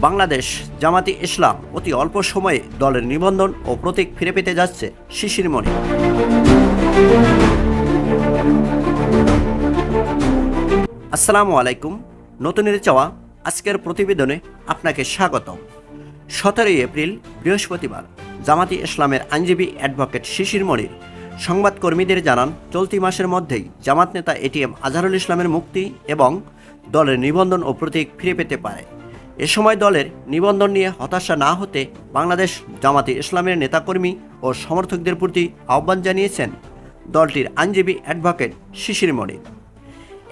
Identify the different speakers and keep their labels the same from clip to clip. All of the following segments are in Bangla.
Speaker 1: বাংলাদেশ জামাতি ইসলাম অতি অল্প সময়ে দলের নিবন্ধন ও প্রতীক ফিরে পেতে যাচ্ছে শিশির মণি। আসসালামু আলাইকুম। নতুনের চাওয়া আজকের প্রতিবেদনে আপনাকে স্বাগতম। 17 এপ্রিল বৃহস্পতিবার জামাতি ইসলামের আইনজীবী অ্যাডভোকেট শিশির মণির সংবাদকর্মীদের জানান, চলতি মাসের মধ্যেই জামাত নেতা এটিএম আজহারুল ইসলামের মুক্তি এবং দলের নিবন্ধন ও প্রতীক ফিরে পেতে পারে। এ সময় দলের নিবন্ধন নিয়ে হতাশা না হতে বাংলাদেশ জামাতি ইসলামের নেতাকর্মী ও সমর্থকদের প্রতি আহ্বান জানিয়েছেন দলটির আইনজীবী অ্যাডভোকেট শিশির মণি।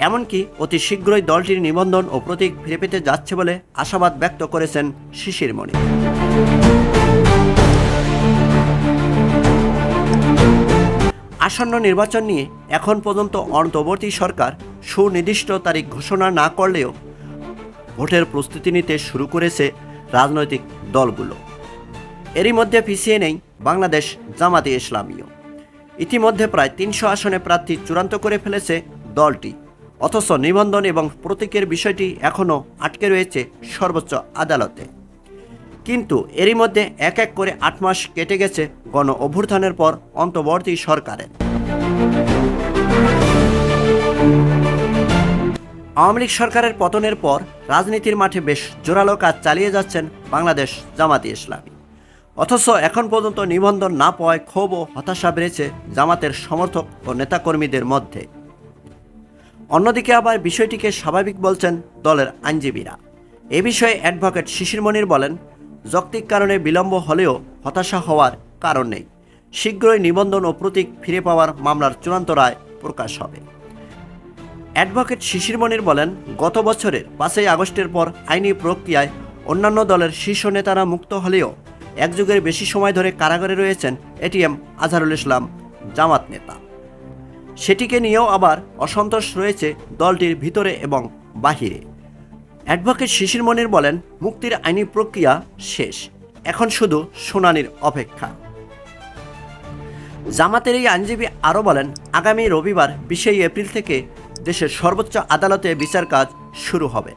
Speaker 1: এমনকি অতি শীঘ্রই দলটির নিবন্ধন ও প্রতীক ফিরে পেতে যাচ্ছে বলে আশাবাদ ব্যক্ত করেছেন শিশির মণি। আসন্ন নির্বাচন নিয়ে এখন পর্যন্ত অন্তর্বর্তী সরকার সুনির্দিষ্ট তারিখ ঘোষণা না করলেও ভোটের প্রস্তুতি নিতে শুরু করেছে রাজনৈতিক দলগুলো। এরই মধ্যে পিছিয়ে নেই বাংলাদেশ জামাতে ইসলামীও। ইতিমধ্যে প্রায় 300 আসনে প্রার্থী চূড়ান্ত করে ফেলেছে দলটি, অথচ নিবন্ধন এবং প্রতীকের বিষয়টি এখনও আটকে রয়েছে সর্বোচ্চ আদালতে। কিন্তু এরই মধ্যে এক এক করে 8 মাস কেটে গেছে গণ অভ্যুত্থানের পর অন্তর্বর্তী সরকারের। আওয়ামী লীগ সরকারের পতনের পর রাজনীতির মাঠে বেশ জোরালো কাজ চালিয়ে যাচ্ছেন বাংলাদেশ জামাতে ইসলামী, অথচ এখন পর্যন্ত নিবন্ধন না পাওয়ায় ক্ষোভ ও হতাশা বেড়েছে জামাতের সমর্থক ও নেতাকর্মীদের মধ্যে। অন্যদিকে আবার বিষয়টিকে স্বাভাবিক বলছেন দলের আইনজীবীরা। এ বিষয়ে অ্যাডভোকেট শিশির মণির বলেন, যৌক্তিক কারণে বিলম্ব হলেও হতাশা হওয়ার কারণ নেই। শীঘ্রই নিবন্ধন ও প্রতীক ফিরে পাওয়ার মামলার চূড়ান্ত রায় প্রকাশ হবে। অ্যাডভোকেট শিশির মণির বলেন, গত বছরের 5 আগস্টের পর আইনি প্রক্রিয়ায় অন্যান্য দলের শীর্ষ নেতারা মুক্ত হলেও এক যুগের বেশি সময় ধরে কারাগারে রয়েছেন এটিএম আজহারুল ইসলাম জামাত নেতা। সেটিকে নিয়েও আবার অসন্তোষ রয়েছে দলটির ভিতরে এবং বাহিরে। অ্যাডভোকেট শিশির মণির বলেন, মুক্তির আইনি প্রক্রিয়া শেষ, এখন শুধু শুনানির অপেক্ষা। জামাতের এই আইনজীবী আরও বলেন, আগামী রবিবার 20 এপ্রিল থেকে দেশের সর্বোচ্চ আদালতে বিচার কাজ শুরু হবে,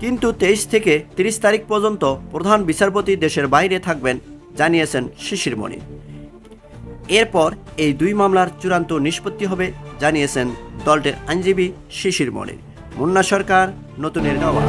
Speaker 1: কিন্তু 23 থেকে 30 তারিখ পর্যন্ত প্রধান বিচারপতি দেশের বাইরে থাকবেন জানিয়েছেন শিশির মণি। এরপর এই 2 মামলার চূড়ান্ত নিষ্পত্তি হবে জানিয়েছেন দলটির আইনজীবী শিশির মণি। মুন্না সরকার, নতুনের নওয়া।